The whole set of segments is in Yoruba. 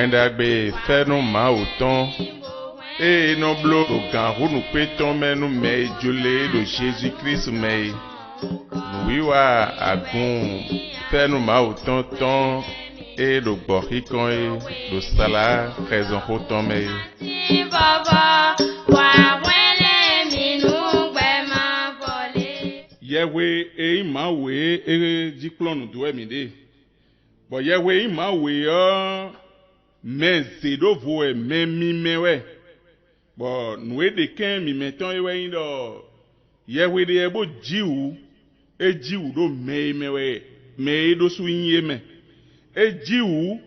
wendagbe fenu ma autant et non blo gan runu peton menu me jole do Jésus Christ me oui wa agun fenu ma autant ton et do borikon et do sala raison autant me baba wa wele minu gbe ma vole yewe e ma we e diplôme do e mi de bo yewe e ma we o mais zedo voe memi mewe bo noe de ken mi meton ewe indo yewe de ebo jiwu do mewe me do su yin me jiwu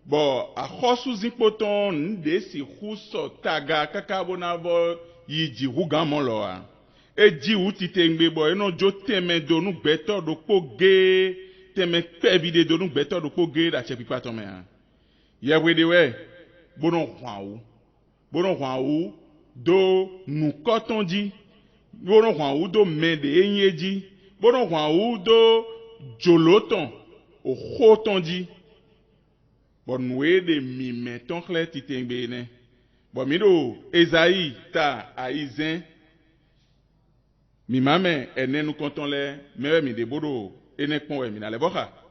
bo akhosu zinpoton nde si huso taga kakabo na bo yiji hugamo lo a jiwu titengbe bo eno jo teme do nu gbeto do poge teme pevide do nu gbeto do poge da chepipa to me a yewe de we bono hwawu do nukoton ji bono hwawu do mende enyeji bono hwawu do joloton o khoton ji bon we de mi meton kle titengbe ne bon mi do Esaïe ta aizen mi mame ene nu konton le mewe mi de bodo ene pon we mi na le boka.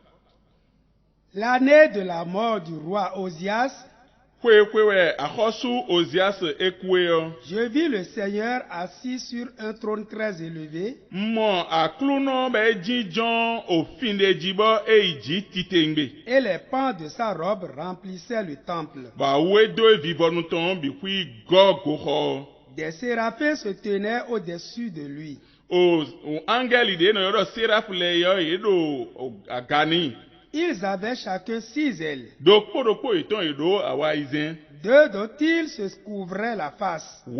L'année de la mort du roi Osias, je vis le Seigneur assis sur un trône très élevé, et les pans de sa robe remplissaient le temple. Des séraphins se tenaient au-dessus de lui. Ils avaient chacun 6 ailes. 2 dont ils se couvraient la face. 2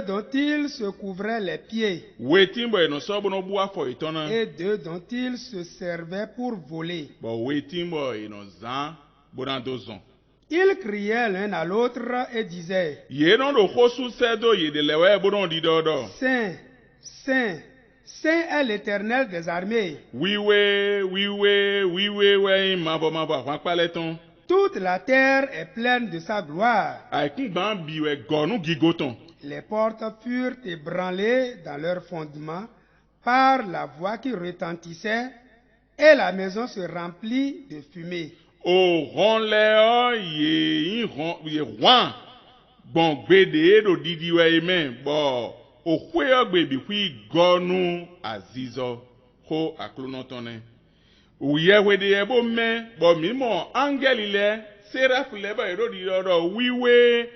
dont ils se couvraient les pieds. Et 2 dont ils se servaient pour voler. Ils criaient l'un à l'autre et disaient: Saint, Saint, Saint est l'Éternel des armées. Toute la terre est pleine de sa gloire. Les portes furent ébranlées dans leur fondement par la voix qui retentissait, et la maison se remplit de fumée. gonu azizo ho aklonotone uyewe de ebo me bo mimo angeli le seraph le ba erodi oro wiwe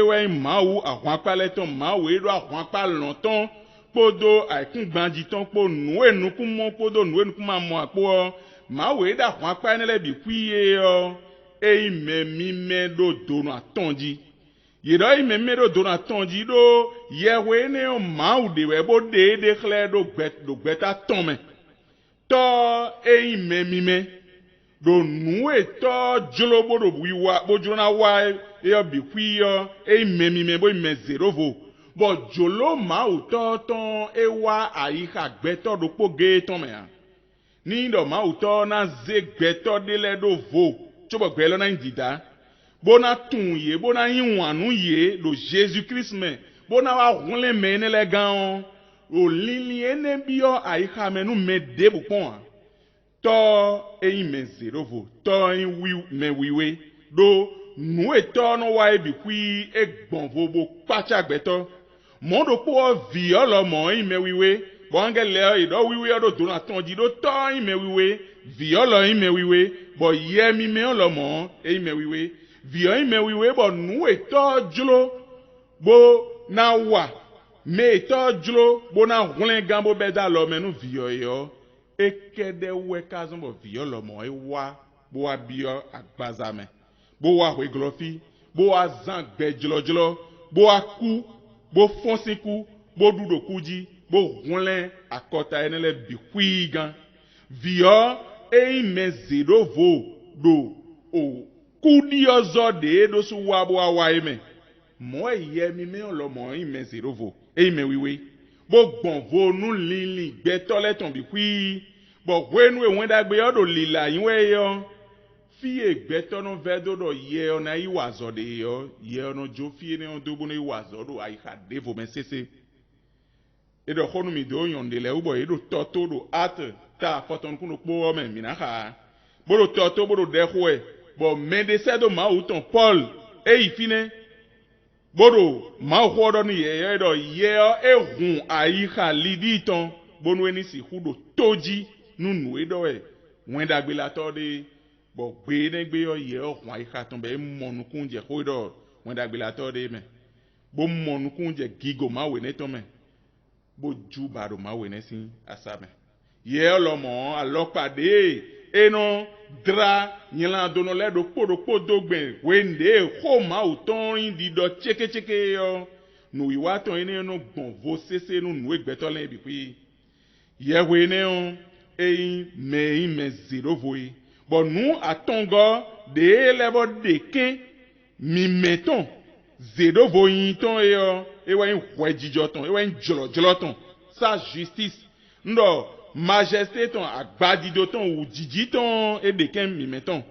we mawu ahwan paleton mawu ero ahwan palonton podo aikun gbanji ton po nu enukun mo podo nu enukun ma mo apo mawu eda ahwan pa nele bi kwiye o mi me do donu atonji yero imemero donaton ji do yewe ne o maude we bo de khle do gbeta tome to imemime do nu e to jolobo do wiwa bo jona wa e obi kwiyo imemime bo imezerovo bo jolo mau to ton ewa aika gbeto do poge tome a ni do mau to na ze gbeto de le do vo chobo gbelo na ndida bona tun ye bona yinwanu ye lo Jésus Christ me bona wa hunle me ne le gan o lili ene bio aika menu me debu pon to eyin me zerovo to yin wi me wiwe do nu eto no wa ebi kwi egbon vobo pacha gbeto mo do po violo mo yin me wiwe bo angele ido wiwe do do na tonji do to yin me wiwe violo yin me wiwe bo ye mi me olomo eyin me wiwe viyo ime wiwe bo nu eto julo bo na wa me eto julo bo na hunle gambo beda lo menu viyo yo ekede we kazon bo viyo lo mo ewa bo wa biyo agbazame bo wa hwe glofi bo wa zan gbe julo bo wa ku bo fonsi ku bo dudo kuji bo hunle akota enele bi kwigan viyo ime zero vo do o kudi ozo de do su wabo awa eme mo ye mi me lo mo ime zerovo ime wiwe bo gbon vo nu lili gbe toleton bi kwi bo gwenu e won dagbe odo lila yin we yo fie gbɛtɔ no vɛ do do yɛ ɔna yi wa zɔ de yɔ yɛ ɔno dzo fie ne ɔdo bo ne wa zɔ do ayi xa de vo mɛ sese eɖɔ xɔnu mi do yɔn de le wobɔ eɖo tɔto do ate ta afɔtɔn kunu kpo wɔmɛ mina xa bodo tɔto bodo de xɔɛ bɔn mɛ de sɛ do mawu tɔn Paul eyi fi ne bodo mawu xɔ dɔ ni yɛ ɖɔ yɛ ehun ayi xa lidi tɔn bonu eni si ƒu do to dzi nunu eɖɔwɛ wɛndagbe la tɔ de bɔn gbe ne gbe yɔ yɛ ɔhun ayi xa tɔn bɛ emɔnukun dze xɔ ɖɔ wɛndagbe la tɔ de mɛ bo mɔnukun dze gigo mawu ne tɔ mɛ bo ju ba do mawu ne si asa mɛ yɛ ɔlɔmɔ alɔkpa eno dra nyila dono le do kpo do gbe wende xɔ mawu tɔn di dɔ tseketseke yɔ nu iwa tɔn ene no gbɔn vo sese no nu egbɛtɔ le bi ƒi yɛwɔ ene o eyi mɛ zero vo yi bɔn nu atɔngɔ de le bɔ deke mimɛtɔn zero vo yi tɔn yɔ ewa yi xɔ dzidzɔ tɔn ewa yi dzɔlɔdzɔlɔ tɔn sa justice ndɔ majesté tɔn agbadido tɔn wò dzidzi tɔn edeke mimɛtɔn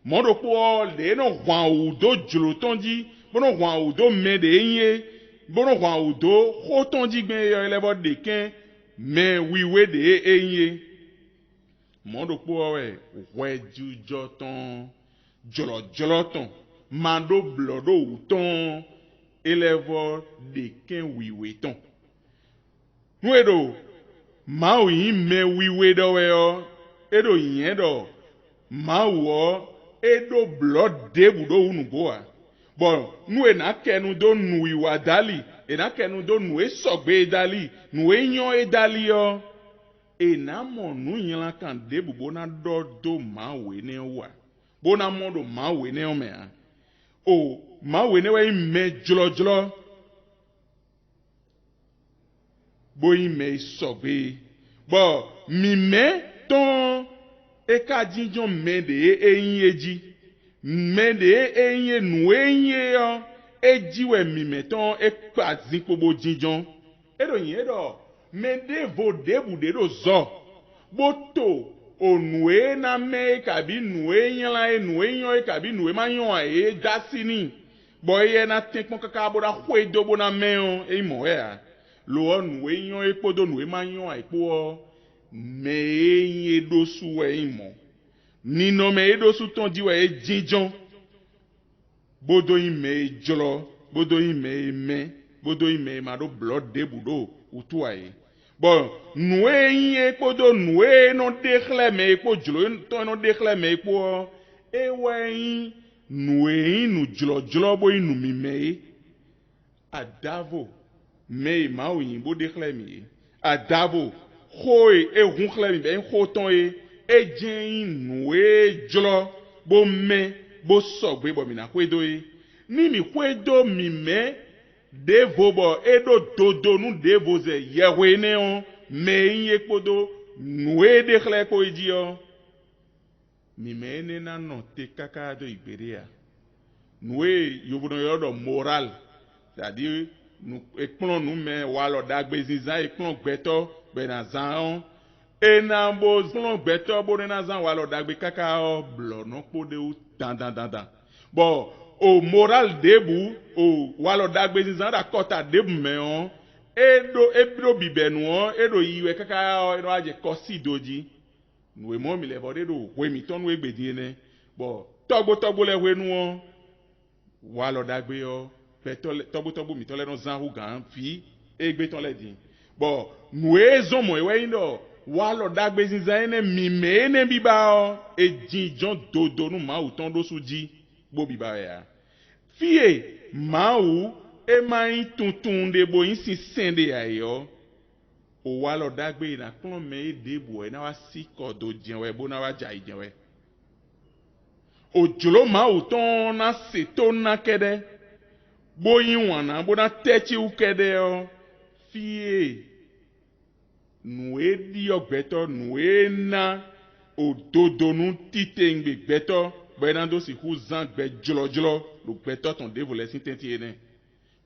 mɔɖokpoɔ le no hwan wò do dzro tɔn dzi bono hwan wò do mɛ de enye bono hwan wò do xɔ tɔn dzi gbɛ yɔ le bɔ deke mɛ wiwe de enye mɔɖokpoɔ wɛ hwɛ dzidzɔ tɔn dzɔlɔdzɔlɔ tɔn mando blɔ do wò tɔn ele bɔ deke wiwe tɔn nu eɖo. Mawu yi me wiwe ɖɔwɛ yɔ eɖo yɛ ɖɔ mawuɔ eɖo blɔ debu ɖo wu nugoa bɔn nu ena kɛnu do nu iwa dali ena kɛnu do nu esɔgbe dali nu enyɔ edali yɔ ena mɔ nu nyila kan debu bona ɖɔ do mawu ene wa bona mɔ do mawu ene mɛa o mawu ene wa yi me dzlɔdzlɔ. Boyi me sɔgbe bɔn mimɛ tɔn eka dzidzɔ mɛ de eyin edzi mɛ de eyin nu eyin yɔ edzi wɛ mimɛ tɔn ekpa zikpobo dzidzɔ eɖo yin eɖɔ mɛ de vo debu de ɖo zɔ boto onue na mɛ kabi nue nyla ye nue nyɔ ye kabi nue ma nyɔ ye dasi ni bɔn eye na te kpɔn kaka bo na xɔ edo bo na mɛ o eyi mɔ ya. Lo nu enyo ekpodo nu ema nyo aikpo me enye dosu we imo nino me edosu ton di we jinjon bodo ime jolo bodo ime bodo ime ma do blood debudo utu ai bon nu enye ekpodo nu no dekhle me ekpo jolo to no dekhle me ekpo ewe nu jolo bo inu mi me adavo me mawu yimbo de xlẽ mi adavo xoe ehun xlẽ mi be xɔ tɔn ye edze nue dzlɔ bo me bo sɔgbe bɔ mina xoe do ye ni mi xoe do mi me devo bɔ eɖo dodo nu devo ze yewoe ne o me yin kpodo nue de xlẽ ko dzi o mi me ne na nɔ te kaka do igbere ya nue yobono yɔ dɔ moral c'est-à-dire ekplɔn nu me walɔ dagbe zizan ekplɔn gbɛtɔ bena zan ena bo kplɔn gbɛtɔ bo nena zan walɔ dagbe kaka blɔ nɔkpo de wo dandandandan bɔn o moral debu o walɔ dagbe zizan da kɔta debu me o eɖo bibɛnu o eɖo yiwɛ kaka eɖo adze kɔsi do dzi nu emɔ mi le bɔ de ɖo hoemitɔ nu egbedi ene bɔn tɔgbotɔgbo le hoe nu o walɔ dagbe o. Tɔgbotɔgbo mitɔ lɛ no zan hu gan fi egbe tɔn lɛ di bɔn nue zɔmɔ ewɛ yin dɔ walɔ dagbe zizan ene mime ene biba ɔ edzidjɔn dodo nu mawu tɔn do su dzi gbo biba ya fie mawu ema yin tuntun de bo yin si sɛn de ya yɔ o walɔ dagbe na kplɔn mɛ ede bo ɛ na wa si kɔ do jɛwɛ bo na wa dza yi jɛwɛ o dzolo mawu tɔn na seto na kɛ dɛ. Boyin wana bona tɛtsi ukɛ ɖe yɔ fie nue diɔ gbɛtɔ nue na ododonu tite ŋgbe gbɛtɔ bɛna do si ƒu zan gbɛ dzlɔdzlɔ do gbɛtɔ tɔn devo le si tɛnti ene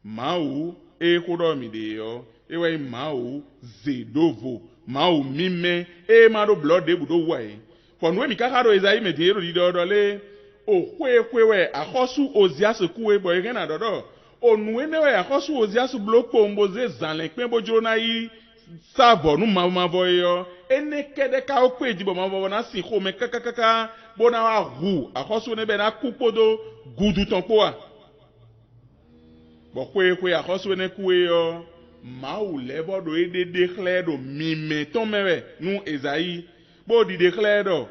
mawu exoɖɔ mi de yɔ ewa mawu zedovo mawu mime ma do blɔ debu do wa ye fɔ nue mi kaka do ezayi me di eɖo di dɔ ɖɔ le okwewe akhosu ozias kuwe bo irena dodo onuenewe akhosu ozias bloko mboze zanle pe bojoro na yi savo nu mavo yo enekede ka okpeji bo mavo na si ho me kakakaka bona wa hu akhosu ne be na kupodo gudu tonpo a bo kwe akhosu ne kuwe yo Maou lebo do ede declare do mime ton mewe nu Esaïe bo di declare do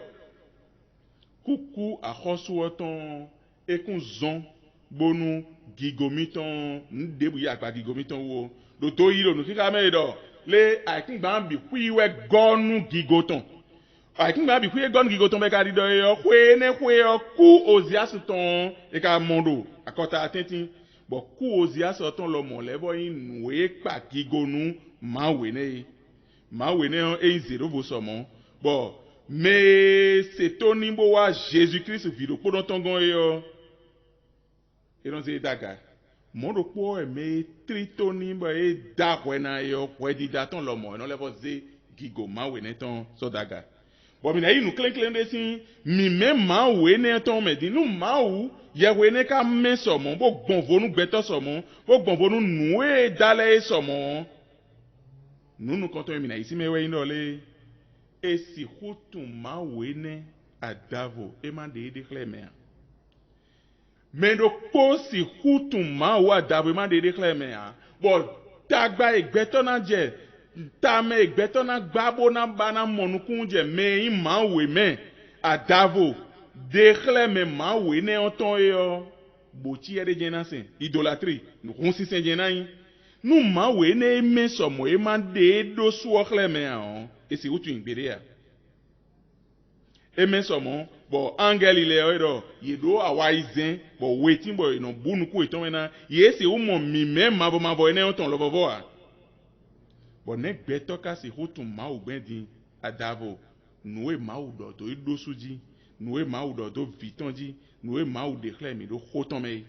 kuku akhosu oton ekun zon bonu gigomiton ndebu ya pa gigomiton wo do to yi do nu kika me do le akin gba bi kwiwe gonu gigoton akin gba bi kwiwe gonu gigoton be ka di do yo kwe yo ku oziasuton e ka mondo akota atentin bo ku oziasuton lo mo lebo yin we pa gigonu mawe ne e zero bo somo bo mais c'est ton nimbo wa Jésus-Christ vido podon tongon yo e don se daga mondo po e me trito nimbo e da kwena yo kwedi daton lo mo no levo ze gigo mawe ne ton so daga bo mi na yi nu klen de sin mi me mawe ne ton me di nu mawu yewe ne ka me so mo bo gbonvo nu gbeto so mo bo gbonvo nu nu e dale so mo nunu konton mi na isi me we ndo le esi hutun mawe ne adavo emande de clemer mendo po si hutun mawe adavo emande de clemer bo tagba egbeto na je tame egbeto na gbabo na bana monukun je me mawe me adavo de clemer mawe ne oton yo boti ere jena sen idolatrie nu hunsi sen jena yin nu mawe ne me somo emande do suo clemer on esi hutun igbere ya eme somo bo angel ile oiro yedo awa izen bo wetin bo no bunu ku iton na yesi umo mi me mabo ene oton lobobo a bo ne gbeto ka si hutun ma ogbendin adavo nuwe ma udo to idosuji nuwe ma udo to vitonji nuwe ma ude clem do hoton me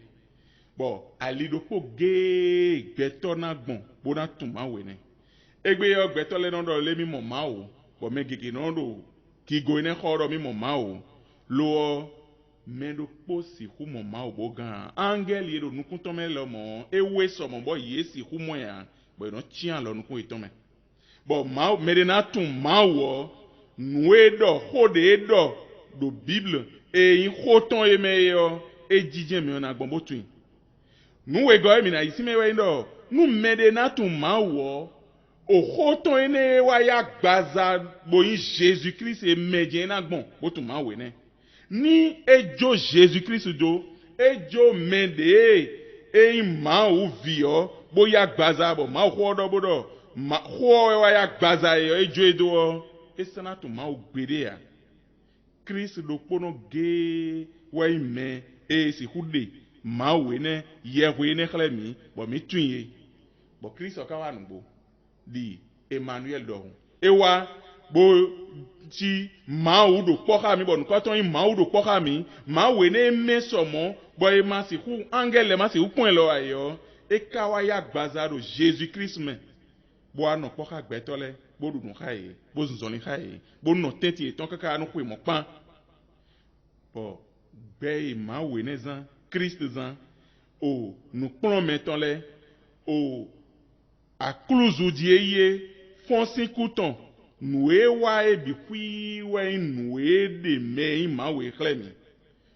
bo ali do po ge gbeto na gbon bo na tun ma we ne egbe yo gbeto le no do le mi mo ma o bo me gege no do kigo ine khoro mi mo mao lo mendo posi hu mo mao bogan angel yero nukun to me lo mo ewe so mo bo yesi hu mo ya bo no chian lo nukun ito me bo mao mede na tun mao nuwe do hode do bible e yin hoton e me yo e jije me na gbon botun nuwe go e mi na isi me we ndo nu mede na tun mao ohoton ene wa ya gbaza boyin Jésus-Christ e meje na gbon bo tun ma we ne ni ejo Jésus-Christ do ejo mende e ma o vio bo ya gbaza bo ma ho do bodo ma ho wa ya gbaza e ejo edo e sana tun ma o gbere ya Christ do pono ge wa ime e si hude ma we ne ye we ne khlemi bo mi tunye bo Christ o ka wa nugbo di Emmanuel dohun ewa bo ti mawu do poka mi bo nko ton yin mawu do poka mi mawe ne mesomo bo e ma si hu angel ma si hu pon lo ayo e ka wa ya gbazaro Jésus Christ me bo ano poka gbetole bo dudun khaye bo zunzoni khaye bo no teti e ton kaka anu ku mo pan bo be mawe ne zan Christ zan o nu plon meton le o akluzu di eye fonsi kuton nuwe wa e bi kwi we nuwe de me ma we klemi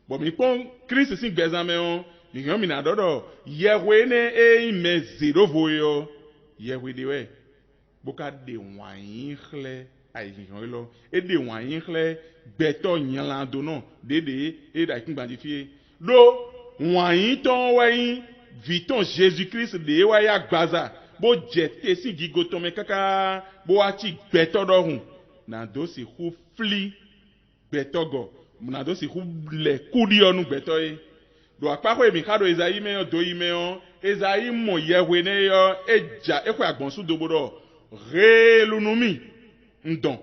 bo mi pon Christ sin gbezan me on mi yan mi na dodo yewe ne e me zero voyo yewe de we bo ka de wanyin khle ai yan lo e de wanyin khle gbeto yan lando no dede e da kin gbandi fie do wanyin ton wayin viton Jésus-Christ de wa ya gbaza bo jete si gigoton me kaka bo achi gbetodo hun na do si hu fli gbetogo na do si hu le kudi onu gbeto e do apako emi kado Esayi me do yi me on Esayi mo yewe ne yo eja ekwe agbonsu dobodo relunumi ndon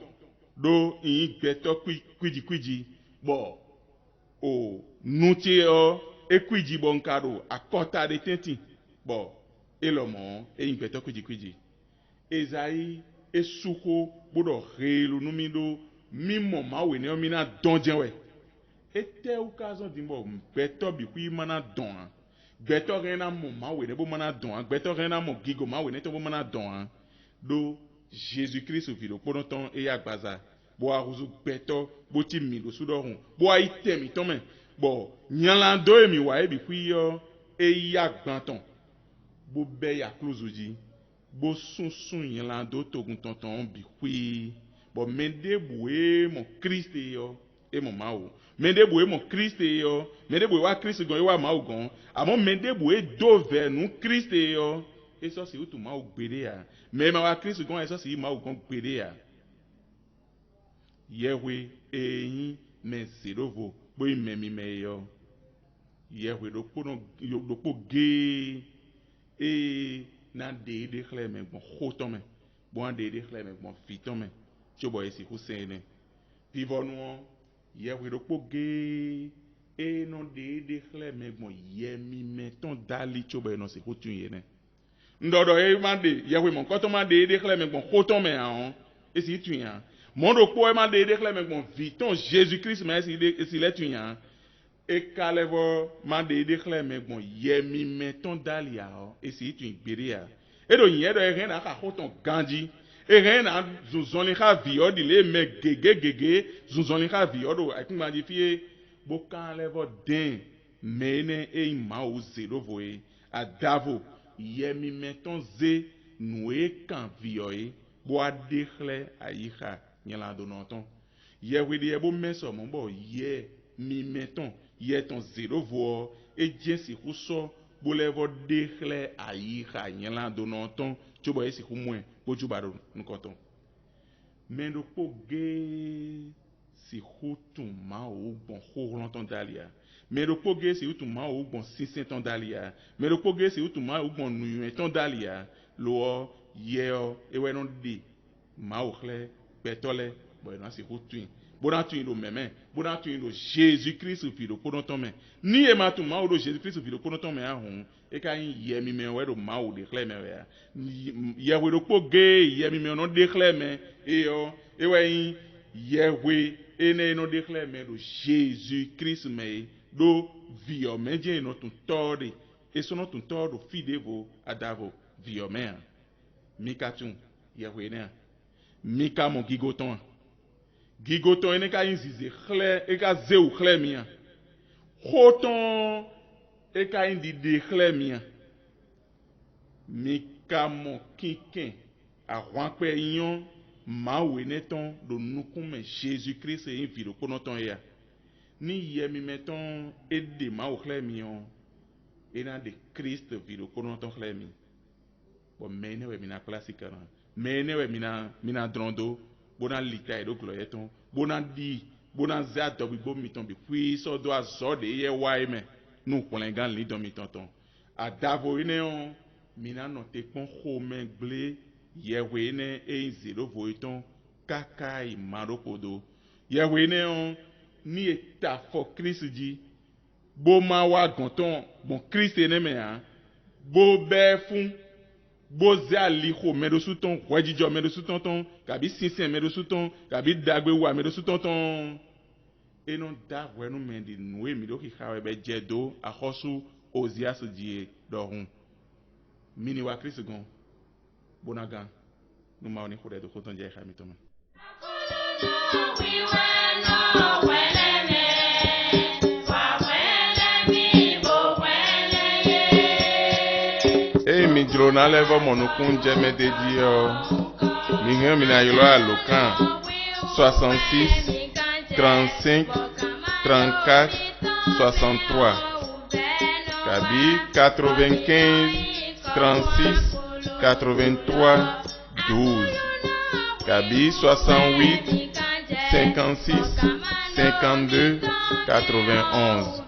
do yin gbeto kwiji bo o nuti o ekwiji bo nkado akota de tenti bo elomo eyin gbeto kwiji Esayi esuko bodo helu numido mimo mawe ne omi na donjenwe ete occasion dimbo beto bi kui mana don beto rena mo mawe ne bo mana don beto rena mo gigo mawe ne to bo mana don do Jésus-Christ au vilo pour longtemps et agbaza bo aruzu beto bo ti mi do sudorun bo ai temi ton men bo nyalando emi wa e bi kui yo e ya gbanton bo be ya closeji bo sunsun nyalando togun tonton bi kui bo mende boué mon Christ yo et mon maou mende boué mon Christ yo mende boué wa Christ gon wa maou gon amon mende boué do vers nous Christ yo et ça c'est tout maou gbede ya mais ma wa Christ gon et ça c'est maou gon gbede ya yewe eyin me serovo bo imemi me yo yewe do pono do po ge e na de khle me bon khoton me bon de khle me bon fiton me tsobo esi kusene pivonu yewe do po ge e non de khle me bon yemi me ton dali tsobo no se kutun yene ndodo e mande yewe mon koto ma de khle me bon khoton me an esi tun ya mon do po e ma de khle me bon viton Jésus-Christ me esi le tun ya e kalevo ma de khle me bon yemi me ton dali ya esi tun gbere ya e do yen do e ren na ka khoton ganji e ren na zunzoni ka vi odi le me gege zunzoni ka vi odo akun ma di fie bo kan levo den mene e ma o zero voe adavo yemi me ton ze noe kan vi oe bo adekhle ayiha nyala do nonton ye we de bo meso mo bo ye mi meton ye ton zero vo e jensi kuso bo levo dekhle ayiha nyala do nonton tsobo esi ku mwen bo jubaro nkoton mendo po ge si hutu ma o bon ho longtemps dalia mendo po ge si hutu ma o bon 600 ton dalia mendo po ge si hutu ma o bon 9 ton dalia lo yeo e we non di ma o khle betole bo na si hutu bo na tu lo meme bo na tu lo Jésus-Christ fi lo longtemps me ni e ma tu ma o do Jésus-Christ fi lo longtemps me ahun e ka yin ye mi me we do ma o de khle me ya ye we do po ge ye mi me no de khle me e yo e we yin ye we ene no de khle me do Jésus-Christ me do vio meje no tun tore e so no tun tore fidevo adavo vio me mika tun ye we ne mika mon gigoton ene ka yin zize khle e ka ze ou khle mi khoton e ka yin di de khle mi mika mon kiken a rwanpe yon ma we neton do nukun me Jésus-Christ e viro konoton ya ni yemi meton e de ma o khle mi on e na de Christ viro konoton khle mi bo mene we mina classique na mene we mina drondo bona lita e do gloyeton bona di bona za do bi bo miton bi puis so do azode ye wai me nu polengan li do mitonton adavo ine on mina no te pon khome gble yewe ne e zero voiton kakai maropodo yewe ne on ni eta for Christ ji bo ma wa gonton bon Christ ne me han bo be fun bo za li kho medo suton wajijo medo suton kabi sinsin medo suton kabi dagbe wa medo suton e non da wenu mendi noe mi do ki khawe be jedo akhosu ozias die dorun mini wa Christ gon bonagan no ma oni khode do khoton je khami to man e mi drona levo monukun je me dedi mi ngam mi na yolo alokan 66 35 34 63 Kabi 95 36 83 12 Kabi 68 56 52 91